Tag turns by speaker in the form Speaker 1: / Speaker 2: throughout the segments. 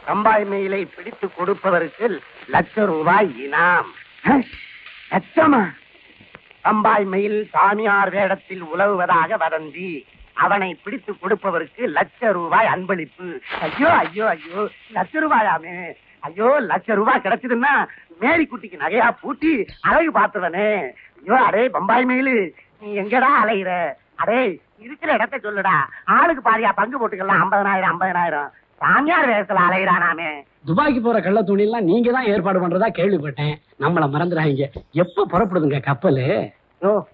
Speaker 1: பம்பாய் மெயிலை பிடித்து கொடுப்பவருக்கு ₹1,00,000 இனாம். லட்சமா? பம்பாய் மெயில் சாமியார் வேடத்தில் உலவுவதாக வதந்தி. அவனை பிடித்து கொடுப்பவருக்கு ₹1,00,000 அன்பளிப்பு. ஐயோ ஐயோ ஐயோ, ₹1,00,000 ஐயோ, ₹1,00,000 கிடைச்சதுன்னா மேரி குட்டிக்கு நகையா பூட்டி அழகு பார்த்துவனே. ஐயோ, அடே பம்பாய் மெயிலு, நீ எங்கடா அலையிற? அடே, இருக்கிற இடத்த சொல்லுடா. ஆளுக்கு பாதியா பங்கு போட்டுக்கலாம். 50,000 சாமியார் வேகத்துல அலையிறானாமே.
Speaker 2: துபாய்க்கு போற கள்ள துணி எல்லாம் நீங்க தான் ஏற்பாடு பண்றதா கேள்விப்பட்டேன். நம்மள மறந்துடாங்க. எப்ப புறப்படுதுங்க கப்பல்?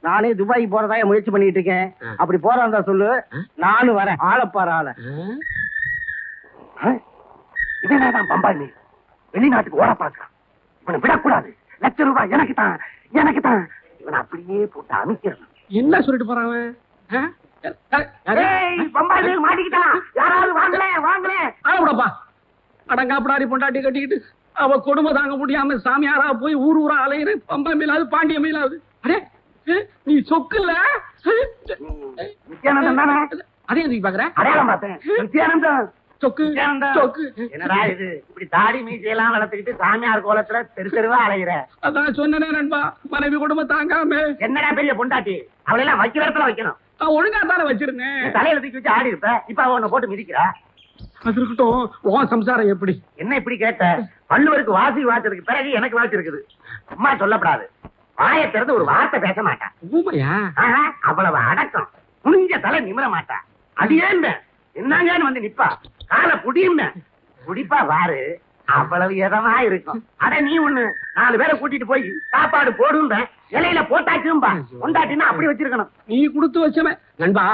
Speaker 1: நானே துபாய்க்கு போறதா முயற்சி பண்ணிட்டு இருக்கேன். அப்படி போறதா சொல்லு, நானும் வரேன். ஆளப்பாரு ஆள. இதனாதான் பம்பாய் மெயில் வெளிநாட்டுக்கு ஓட பாக்குறான். இவனை விடக்கூடாது. ₹1,00,000 எனக்கு தான். இவனை அப்படியே போட்டு அமைக்கிறான்.
Speaker 2: என்ன சொல்லிட்டு போறான்?
Speaker 1: பம்பாய் மெயில் மாட்டிக்கிட்டான். யாராவது வாங்கல.
Speaker 2: அடங்காப்படாரி பொண்டாட்டி கட்டிக்கிட்டு அவ கொடுமை தாங்க முடியாம சாமியாரா போய் ஊரா அலையிற. பம்பாய் மேலாவது பாண்டிய மேலாவது. அடே, நீ சொக்குல அதே பாக்குற? அடையாளம் பார்த்தேன். நித்யானந்தம் சொக்கு. என்னடா இது, இப்படி தாடி மீசையெல்லாம் வளர்த்துக்கிட்டு சாமியார் கோலத்துல தெருவா அலையிற? அதான் சொன்னனே நண்பா, மனைவி குடும்பம் தாங்காம. என்னடா பெரிய பொண்டாட்டி, அவளெல்லாம் வைக்கிற இடத்துல வைக்கணும். ஒழுங்கா தானே வச்சிருந்தேன். தலையில தூக்கி வச்சு ஆடி இருப்ப, இப்ப அவனை போட்டு மிதிக்கிறா. அது இருக்கட்டும், உன் சம்சாரம் எப்படி? என்ன இப்படி கேட்ட? வள்ளுவருக்கு வாசி வாச்சதுக்கு பிறகு எனக்கு வாசி இருக்குது. அம்மா சொல்லப்படாது. வாயை திறந்து ஒரு வார்த்தை பேச மாட்டா. ஊமையா? அவ்வளவு அடக்கம். புனிஞ்ச தலை நிமிர மாட்டா. அடியே என்னங்கன்னு வந்து நிப்பா. காலை குடிப்பா வாரு. அவ்வளவு இதமா இருக்கும். அட நீ ஒண்ணு 4 பேரை கூட்டிட்டு போய் சாப்பாடு போடும்ப, இலையில போட்டாச்சும்பா. கொண்டாட்டினா அப்படி வச்சிருக்கணும். நீ கொடுத்து வச்சவன் நண்பா.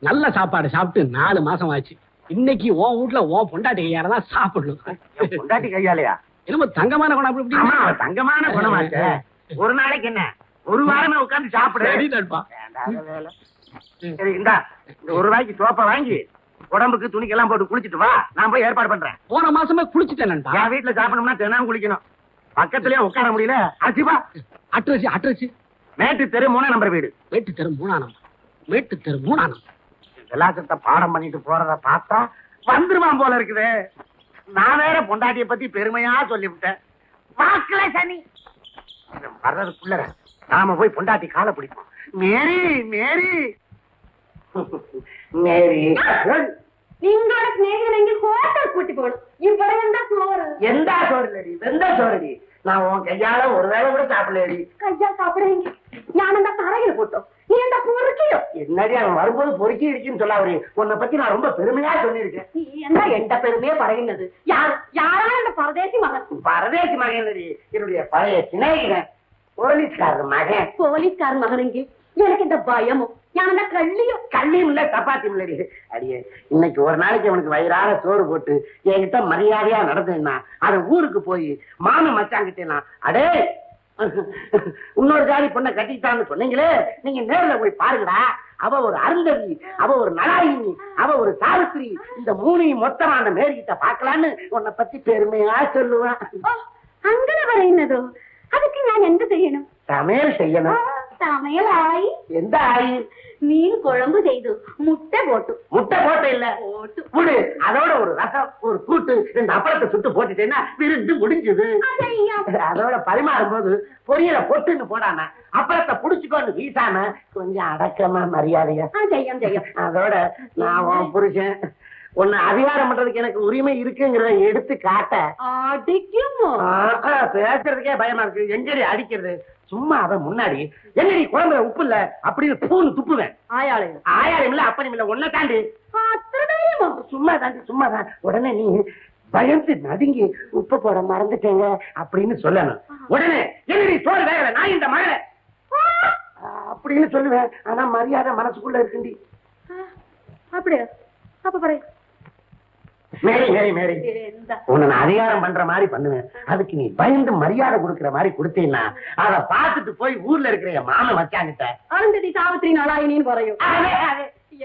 Speaker 2: நல்ல சாப்பாடு சாப்பிட்டு 4 மாசம் ஆச்சு. இன்னைக்கு உன் வீட்டுல உன் பொண்டாட்டி கையாலதான் சாப்பிடணும். பொண்டாட்டி கையாலையா? என்னமோ தங்கமான குணம். அப்படி தங்கமான குணமாச்ச. ஒரு நாளைக்கு என்ன, ஒரு வாரமே உட்காந்து சாப்பிடு. சரி, இந்தா இந்த ₹1 சோப்பை வாங்கி உடம்புக்கு துணிக்கெல்லாம் போட்டு குளிச்சுட்டு வா. நான் போய் ஏற்பாடு பண்றேன். போன மாசமே குளிச்சுட்டேன். என் வீட்டுல சாப்பிடணும்னா தினம் குளிக்கணும். பக்கத்துலயே உட்கார முடியல. அசிபா அட்ரஸ் மேட்டு தெரு 3 நம்பர் வீடு. மேட்டு தெரு 3 நம்பர். விலாசத்தை பாடம் பண்ணிட்டு போறத பார்த்தா வந்துருவான் போல இருக்குது. நான் வேற பொண்டாட்டிய பத்தி பெருமையா சொல்லிவிட்டேன். வாக்குல சனி வர்றதுக்குள்ள நாம போய் பொண்டாட்டி காலை பிடிப்போம். மேரி மேரி மேரி,
Speaker 3: നിങ്ങളുടെ സ്നേഹിതനെങ്കിൽ ഹോട്ടൽ കൂട്ടി പോകണം. ഇവിടെ എന്താ ചോറ്?
Speaker 1: എന്താ ചോറിലടി? വെന്താ ചോറടി? நான் உன் கையால ஒரு வேளை கூட சாப்பிடலடி.
Speaker 3: கையா சாப்பிடுறீங்க? நான் എന്താ தரையில போட்டோம்? நீ എന്താ பொறுக்கியோ?
Speaker 1: என்னடி அவன் வரும்போது பொறுக்கி இடிச்சுன்னு சொல்லாவரி. உன்னை பத்தி நான் ரொம்ப பெருமையா சொல்லியிருக்கேன்.
Speaker 3: நீ என்ன எந்த பெருமையே പറയുന്നത്? யாரா இந்த பரதேசி மகன்?
Speaker 1: பரதேசி மகன் என்னுடைய பழைய சிநேகிதன், போலீஸ்காரர் மகன்.
Speaker 3: போலீஸ்காரர் மகனெങ്കിൽ எனக்கு இந்த பயமோ? நான் அந்த
Speaker 1: கள்ளியும் இல்ல சப்பாத்தியும் இல்லடி. அடியே, இன்னைக்கு ஒரு நாளைக்கு அவனுக்கு வயிறார சோறு போட்டு என்கிட்ட மரியாதையா நடந்தேன்னா அதை ஊருக்கு போய் மாமன் மச்சாங்கிட்டேனா, அடே இன்னொரு ஜாதி பொண்ணை கட்டிட்டான்னு சொன்னீங்களே, நீங்க நேர்ல போய் பாருங்கடா. அவ ஒரு அருந்ததி, அவ ஒரு நலாயினி, அவ ஒரு சாவித்திரி. இந்த 3 மொத்தமா அந்த மேரிகிட்ட பாக்கலான்னு உன்னை பத்தி பெருமையா சொல்லுவான்.
Speaker 3: അങ്ങനെ പറയുന്നതോ? அதுக்கு நான் என்ன செய்யணும்?
Speaker 1: சமையல் செய்யணும்.
Speaker 3: சமையலாയി?
Speaker 1: எந்த ஆயி?
Speaker 3: மீன் குழம்பு செய்து முட்டை போட்டு
Speaker 1: இல்ல புடு, அதோட ஒரு ரசம், ஒரு கூட்டு, 2 அப்பளத்தை சுட்டு போட்டுட்டேன்னா விருந்து முடிஞ்சது. அதோட பரிமாறும் போது பொரியல பொட்டுன்னு போடாம அப்பளத்தை புடிச்சுக்கோன்னு வீசாம கொஞ்சம் அடக்கமா மரியாதையா
Speaker 3: செய்யும்.
Speaker 1: அதோட நான் உன் புருஷன் உன்னை அதிகாரம் பண்றதுக்கு எனக்கு உரிமை இருக்குங்கிறத எடுத்து காட்ட. பேசுறதுக்கே பயமா இருக்கு. எங்கடி அடிக்கிறது? சும்மா அவன் முன்னாடி என்னடி குழம்புல உப்பு இல்ல அப்படின்னு பூன்னு துப்புவேன். ஆயாளம் இல்ல அப்பனும் இல்ல ஒன்ன தாண்டி சும்மாதான். உடனே நீ பயந்து நடுங்கி உப்பு போட மறந்துட்டேங்க அப்படின்னு சொல்லணும். உடனே என்னடி சோறு வேகல, நான் இந்த மகளை அப்படின்னு சொல்லுவேன். ஆனா மரியாதை மனசுக்குள்ள இருக்குண்டி.
Speaker 3: அப்படியா? அப்ப பாரு
Speaker 1: மேரி மேரி மேரி, உன்னை நான் அதிகாரம் பண்ற மாதிரி பண்ணுவேன். அதுக்கு நீ பயந்து மரியாதை கொடுக்கற மாதிரி கொடுத்தீங்கன்னா அதை பார்த்துட்டு போய் ஊர்ல இருக்கிற என் மாமன் மச்சாங்கிட்ட
Speaker 3: அருந்ததி சாவித்திரி நலாயினின்னு பறையும்.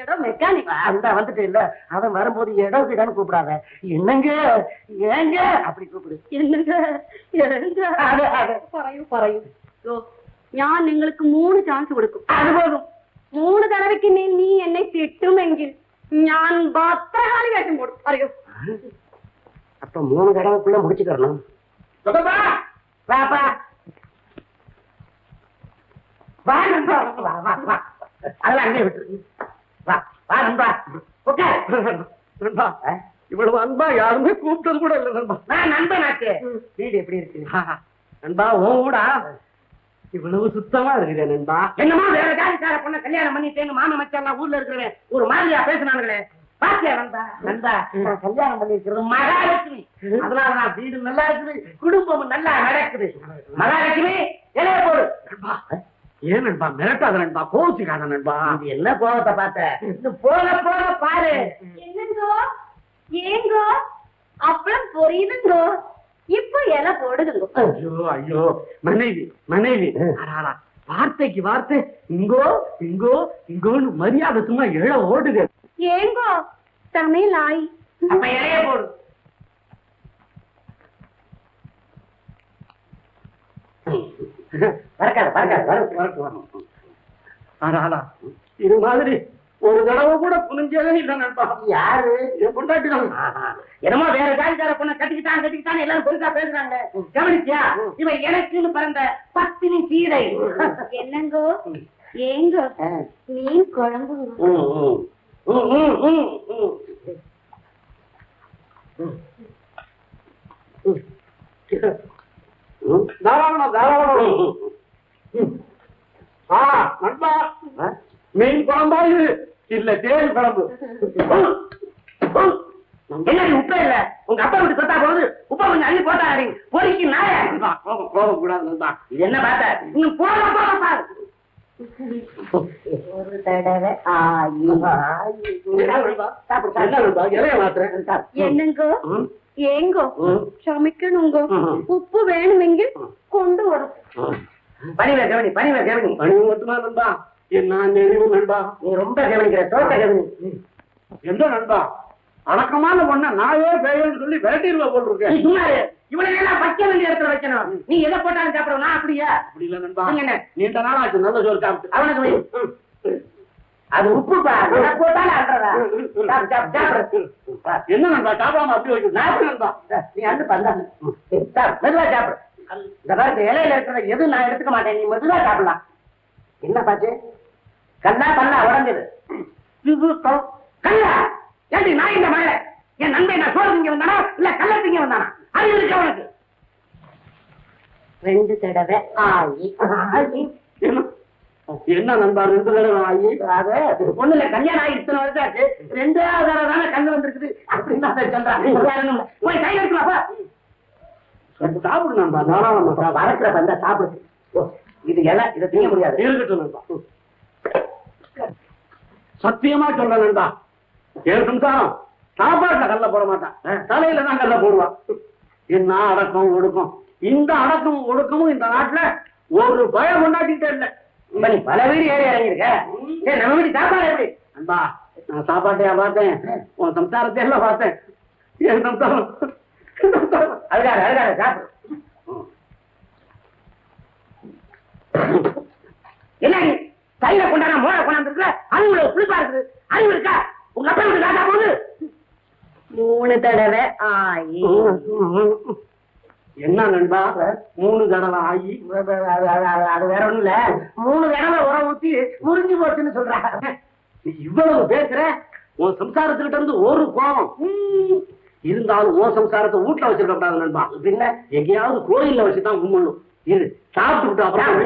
Speaker 3: இடம் மெக்கானிக்
Speaker 1: அந்த வந்துட்டு இல்ல, அவன் வரும்போது இடம் கிடன்னு கூப்பிடாத. என்னங்க ஏங்க அப்படி கூப்பிடு.
Speaker 3: என்னங்க പറയും. ഞാൻ നിങ്ങൾക്ക് 3 ചാൻസ് കൊടുക്കും.
Speaker 1: அது போதும்.
Speaker 3: 3 തവണയ്ക്ക് നീ എന്നെ തിട്ടുമെങ്കിൽ ഞാൻ ഭദ്രകാളി വേഷം പോടും. അറിയോ?
Speaker 1: அப்ப 3 தடவைக்குள்ள முடிச்சுக்கணும். வாப்பா வா நண்பா, வா வா வா, அதெல்லாம் அங்கே விட்டு வா வா நண்பா, உட்கார்.
Speaker 2: நண்பா இவ்வளவு அன்பா யாருமே கூப்பிட்டது கூட இல்லை நண்பா.
Speaker 1: நான் நண்பனாச்சு. வீடு எப்படி இருக்கு
Speaker 2: நண்பா? உன் கூட இவ்வளவு சுத்தமா இருக்குது நண்பா.
Speaker 1: என்னமா வேற ஜாதிக்கார பொண்ண கல்யாணம் பண்ணிட்டேன்னு மாமா மச்சான் ஊர்ல இருக்கிறவன் ஒரு மாதிரியா பேசினாங்களே, பாத்தியா நண்பா? நண்பா நான் கல்யாணம் பண்ணிருக்கிறது மகாலட்சுமி, அதனால நான் வீடு நல்லா இருக்குது, குடும்பமும் நல்லா நடக்குது. மகாலட்சுமி இலைய போடு.
Speaker 2: நண்பா ஏன் நண்பா மிரட்டாத நண்பா, கோவிச்சுக்காத நண்பா.
Speaker 1: இது என்ன கோவத்தை பார்த்த? போக போக பாரு.
Speaker 3: என்னங்கோ ஏங்கோ அப்பளம் பொரியுதுங்கோ, இப்போ இலை போடுதுங்கோ.
Speaker 2: ஐயோ ஐயோ, மனைவி மனைவி அடாடா, வார்த்தைக்கு வார்த்தை இங்கோ இங்கோ இங்கோன்னு மரியாதை சும்மா எழ ஓடுது.
Speaker 3: ஏங்கோ சமையல் ஆயி.
Speaker 1: அப்ப இலைய போடு. பறக்காத பறக்காத, வரட்டு.
Speaker 2: அடாடா, இது மாதிரி ஒரு தடவை கூட புனிஞ்சதே இல்லை நண்பா.
Speaker 1: யாரு?
Speaker 2: என் பொண்டாட்டி தான்.
Speaker 1: என்னமோ வேற ஜாதிக்கார பொண்ண கட்டிக்கிட்டான் எல்லாரும் பொருளா பேசுறாங்க, கவனிச்சியா? இவன் எனக்குன்னு பிறந்த பத்தினி சீரை.
Speaker 3: என்னங்கோ ஏங்கோ மீன் குழம்புங்க.
Speaker 2: தாராளம் தாராளம். நண்பா மீன் குழம்பா இது இல்ல தேன் குழம்பு.
Speaker 1: என்ன உப்பே இல்ல? உங்க அப்பா விட்டு சொத்தா போகுது, உப்பா கொஞ்சம் அள்ளி போட்டா பொறிக்கு நாய.
Speaker 2: கோபம் கூடாது நண்பா.
Speaker 1: இது என்ன பார்த்த? நீங்க போக போக பாரு.
Speaker 3: ஒரு தடவை ஆயி.
Speaker 2: இலைய மாத்திரேன்.
Speaker 3: என்னங்கோ ஏங்கோ சமைக்கணுங்கோ, உப்பு வேணுமெങ്കിൽ கொண்டு வரும்.
Speaker 1: பணிவை கவனி, பணிவை கவனி.
Speaker 2: பணிவு மட்டுமா நண்பா? என்ன நெறிவு நண்பா?
Speaker 1: நீ ரொம்ப கவனிக்கிற, தோட்ட கவனி.
Speaker 2: எந்த நண்பா அடக்கமான பொண்ண நாயே பேயன்னு சொல்லி விரட்டிடுவா போல் இருக்கேன்.
Speaker 1: இவனை எல்லாம் வைக்க வேண்டிய இடத்துல வைக்கணும். நீ எதை போட்டாலும் சாப்பிடுவோம், நான் அப்படியா?
Speaker 2: அப்படி இல்ல நண்பா,
Speaker 1: என்ன
Speaker 2: நீண்ட நாள் ஆச்சு நல்ல சோறு சாப்பிட்டு.
Speaker 1: அவனுக்கு வை. அது உப்புப்பா, எதை போட்டாலும் அன்றதா? சாப்பிடு.
Speaker 2: என்ன நண்பா சாப்பிடாம அப்படி வைக்க நண்பா?
Speaker 1: நீ அண்டு பந்தா மெதுவா சாப்பிடு. இந்த பாருக்கு இலையில இருக்கிற எது நான் எடுத்துக்க மாட்டேன், நீ மெதுவா சாப்பிடலாம். என்ன பாச்சு? கல்லா பல்லா உடஞ்சது. கல்லா ஏண்டி நான் இந்த மழை என் நண்பன் நான் சோறு திங்க வந்தானா இல்ல கல்ல திங்க வந்தானா? அது இருக்கு அவனுக்கு.
Speaker 3: 2 தடவை ஆயி.
Speaker 2: என்ன நண்பா 2 தடவை ஆகி?
Speaker 1: அது ஒண்ணு இல்ல, கல்யாணம் ஆகி இத்தனை வருஷம் ஆச்சு, 2வது தடவை தானே கல்லு வந்திருக்குது அப்படின்னு தான் சொல்றான். போய் கையில் எடுக்கலாப்பா.
Speaker 2: சாப்பிடு நண்பா, தாராளமா
Speaker 1: வளர்க்கிற பந்தா சாப்பிடு. இது எல்லாம் இதை திங்க முடியாது.
Speaker 2: இருக்கட்டும் நண்பா. சத்தியமா சொல்றேன் நண்பா, என் சம்சாரம் சாப்பாட்டுல கல்ல போட மாட்டான், தலையில தான் கல்ல போடுவான். என்ன அடக்கம் ஒடுக்கம்? இந்த அடக்கம் ஒடுக்கமும் இந்த நாட்டுல ஒரு பயம் கொண்டாட்டிட்டே இல்லை.
Speaker 1: நீ பல வீடு ஏறி இறங்கிருக்க. நம்ம வீட்டு சாப்பாடு எப்படி
Speaker 2: நண்பா? நான் சாப்பாட்டையா பார்த்தேன், உன் சம்சாரத்தை எல்லாம் பார்த்தேன். என் சம்சாரம்
Speaker 1: அதுக்காக அதுக்காக சாப்பிடு. என்ன நீ கையில கொண்டாட மோளை கொண்டாந்து இருக்குல்ல, அது உங்களுக்கு புளிப்பா இருக்குது, அறிவு இருக்கா? உங்க அப்பா வீட்டு காட்டா போகுது.
Speaker 3: 3 தடவை ஆயி.
Speaker 2: என்ன நண்பா 3 தடவை ஆகி?
Speaker 1: அது வேற ஒண்ணும் இல்ல, 3 தடவை உரம் ஊத்தி முறிஞ்சு போச்சுன்னு சொல்றாங்க.
Speaker 2: நீ இவ்வளவு பேசுற, உன் சம்சாரத்துக்கிட்ட இருந்து ஒரு கோபம் இருந்தாலும் உன் சம்சாரத்தை வீட்டுல வச்சிருக்க கூடாது நண்பா. பின்ன எங்கேயாவது கோயில்ல வச்சுதான் கும்பிடணும். இது சாப்பிட்டு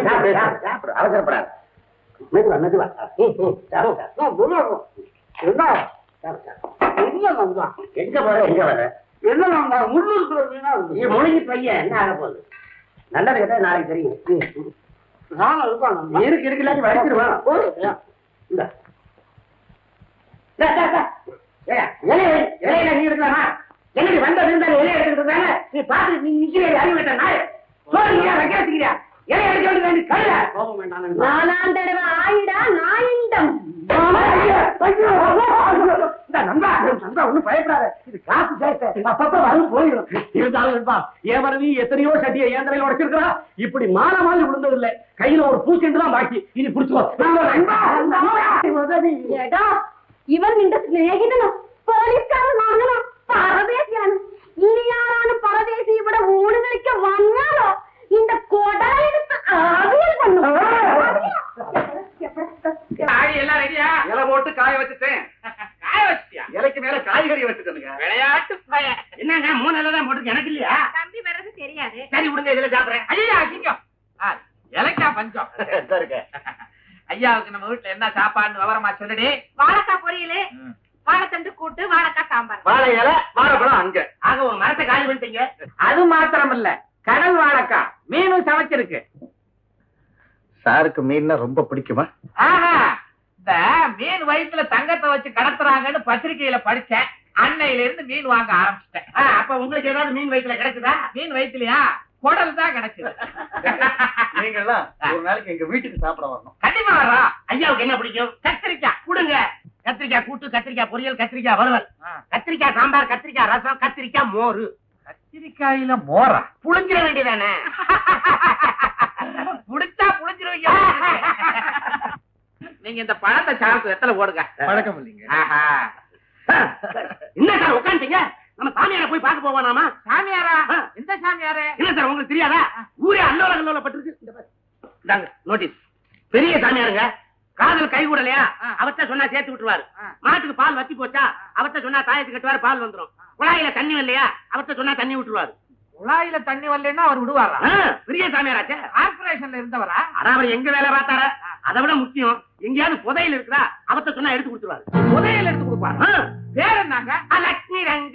Speaker 1: சாப்பிடு, அவசரப்படாது. மெதுவா மெதுவா. எங்க போற எங்க வர?
Speaker 2: என்ன நண்பா முன்னூறு வீணா இருக்கு.
Speaker 1: முழுங்கி பையன் என்ன ஆக போகுது? நல்லது கேட்டா நாளைக்கு தெரியும்.
Speaker 2: நானும் இருப்பான் நண்பா.
Speaker 1: இருக்கு இல்லாட்டி வளர்ச்சிருவான். இந்த இலையில நீ இருக்கலாமா? என்னடி வந்த இருந்தாலும் இலைய எடுத்துக்கிட்டு நீ பார்த்து நீ நிக்கிறீ அறிவிட்ட நாய் சோழியா வைக்கிறீங்க. இலைய எடுக்க வேண்டிய கல்ல
Speaker 2: கோபம் வேண்டாம் நண்பா.
Speaker 3: 4ஆம் தடவை ஆயிடா நாயிண்டம்.
Speaker 1: ஒண்ணும் பயப்படாத, இது காசு சேர்த்த அப்பப்ப வரும் போயிடும்.
Speaker 2: இருந்தாலும் நண்பா என் மனைவி எத்தனையோ சட்டியை என் தலையில உடைச்சிருக்கிறா. இப்படி மாற மாதிரி விழுந்தது இல்லை, கையில ஒரு பூச்செண்டு தான் பாக்கி. இனி புடிச்சுக்கோ.
Speaker 3: എടാ ഇവൻ നിന്റെ സ്നേഹിതനോ പോലീസുകാരൻ വാങ്ങണോ പറവേശിയാണ് ഇനി
Speaker 1: என்னங்க 3 இலை தான் போட்டுருக்கு எனக்கு இல்லையா?
Speaker 3: தம்பி வர்றது தெரியாது.
Speaker 1: சரி விடுங்க, இதுல சாப்பிடுறேன்.
Speaker 2: ஐயா அசிங்கம். இலைக்கா பஞ்சம். ஐயாவுக்கு நம்ம வீட்டுல என்ன சாப்பாடுன்னு விவரமா சொல்லுடி.
Speaker 3: வாழைக்காய் பொரியலு, வாழைத்தண்டு கூட்டு, வாழைக்காய் சாம்பார்.
Speaker 1: வாழை இலை, வாழைப்பழம் அங்க. ஆக ஒரு மரத்தை காலி பண்ணிட்டீங்க.
Speaker 2: அது மாத்திரம் இல்ல, கடல் வாழைக்காய் மீனும் சமைச்சிருக்கு.
Speaker 1: சாருக்கு மீன்னா ரொம்ப பிடிக்குமா?
Speaker 2: ஆஹா, இந்த மீன் வயிற்றுல தங்கத்தை வச்சு கடத்துறாங்கன்னு பத்திரிகையில படிச்சேன். அன்னையில இருந்து மீன் வாங்க ஆரம்பிச்சிட்டேன்.
Speaker 1: அப்ப உங்களுக்கு ஏதாவது மீன் வயிற்றுல கிடைக்குதா?
Speaker 2: மீன் வயிற்றுலயா? குடல் தான் கிடைச்சது.
Speaker 1: நீங்க எல்லாம் ஒரு நாளைக்கு எங்க வீட்டுக்கு சாப்பிட வரணும்.
Speaker 2: கண்டிப்பா வர்றா.
Speaker 1: ஐயாவுக்கு என்ன பிடிக்கும்?
Speaker 2: கத்திரிக்காய்
Speaker 1: கொடுங்க. கத்திரிக்காய் கூட்டு, கத்திரிக்காய் பொரியல், கத்திரிக்காய் வறுவல், கத்திரிக்காய் சாம்பார், கத்திரிக்காய் ரசம், கத்திரிக்காய் மோரு.
Speaker 2: கத்திரிக்காயில மோரா?
Speaker 1: புளிஞ்சிட வேண்டியதானே?
Speaker 2: புடிச்சா புளிஞ்சிருவீங்க. நீங்க இந்த பழத்தை சாப்பிட்டு எத்தனை போடுங்க.
Speaker 1: பழக்கம் இல்லைங்க.
Speaker 2: ஆஹா.
Speaker 1: என்ன சார் உட்காந்துட்டீங்க? நம்ம சாமியாரை போய் பார்க்க போவானாமா?
Speaker 2: சாமியாரா? எந்த சாமியாரு?
Speaker 1: இல்ல சார், உங்களுக்கு தெரியாதா? ஊரே அல்லோல கல்லோல பட்டிருக்கு. இந்தாங்க நோட்டீஸ். பெரிய சாமியாருங்க. காதல் கை கூடலையா? அவர்கிட்ட சொன்னா சேர்த்து விட்டுருவாரு. மாட்டுக்கு பால் வத்தி போச்சா? அவர்கிட்ட சொன்னா தாயத்து கட்டுவாரு, பால் வந்துரும். குழாயில தண்ணி வரலையா? அவர்கிட்ட சொன்னா தண்ணி விட்டுருவாரு.
Speaker 2: குழாயில தண்ணி வரலன்னா அவர் விடுவாரா?
Speaker 1: பெரிய சாமியாராச்சே.
Speaker 2: கார்பரேஷன்ல இருந்தவரா?
Speaker 1: அவர் எங்க வேலை பார்த்தார? அதை விட முக்கியம், எங்கேயாவது புதையல் இருக்குதா? அவர்கிட்ட சொன்னா எடுத்து கொடுத்துருவாரு.
Speaker 2: புதையல் எடுத்து கொடுப்பாரு.
Speaker 1: பேர் என்னங்க? லட்சுமி ரங்க.